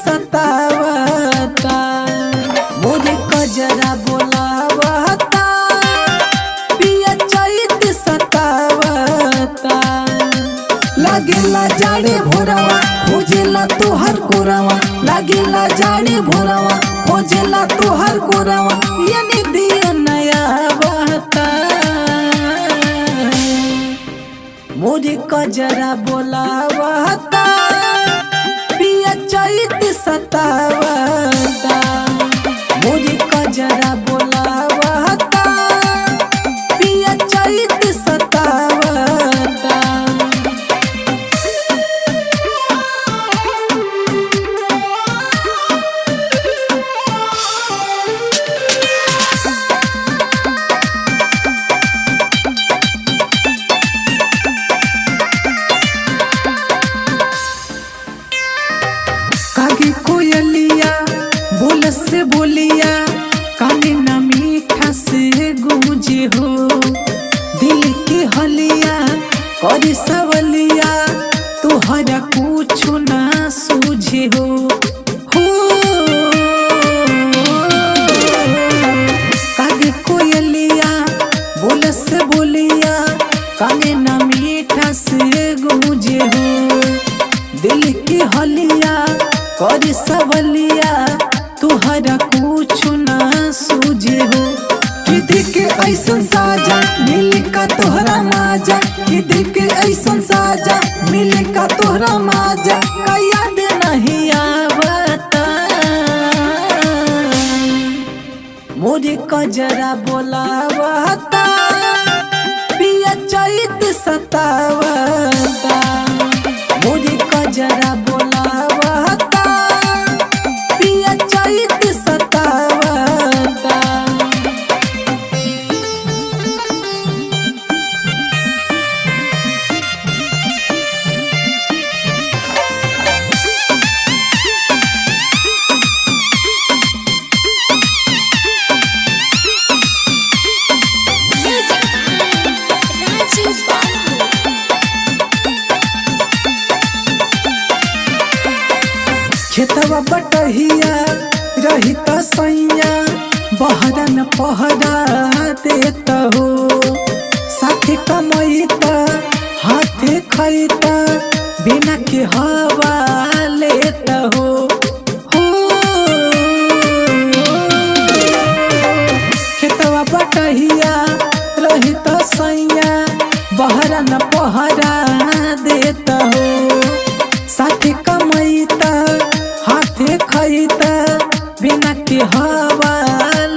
सतावता मोरे कजरा बोलावता पिया चैत सतावता लागेला जाड़े भोरवा खोजेला तोहर कोरवा लागेला जाड़े भोरवा खोजेला तोहर कोरवा यानी दिया नया बता मोरे कजरा बोलावता पिया चैत सतावता मोरे कजरा बोलावता पिया चैत सतावता कागे कोयलिया बोल से बोलिया काने ना मीठा से गूंजे हो दिल के हलिया करे सवलिया तोहरा कुछ ना सूझे हो कागे कोयलिया बोल से बोलिया काने ना मीठा से गूंजे हो दिल के हलिया करे सबलिया तुहरा कुछ ना सूझे हो किदी के ऐसन साजा मिल का तोहरा माजा किदी के ऐसन साजा मिल का तोहरा माजा का याद नहीं आवता मोरे कजरा बोलावता पिया चैत सतावता मोरे कजरा बोलावता पिया चैत सतावता खेतवा बटहिया रही त सैया बहरन पहरा देत हो साथे कमैत हाथे खैत बिना के हवा लेत हो खेतवा बटहिया रही त सैया बहरन पहरा देत हो साथे कमैत हाथे खैत बिना के हवा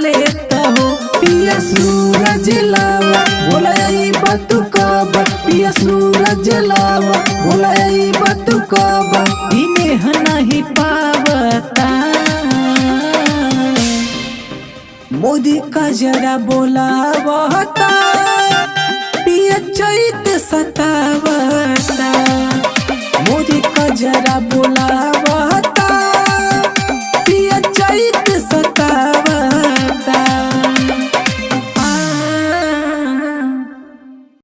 लेता हो पिया सूरज लावा बोलाई बतु कब पिया सूरज लावा बोलाई बतु कब इन्हें नहीं पावता मोदी कजरा बोलावता पिया चैत सतावता मोदी कजरा बोलावता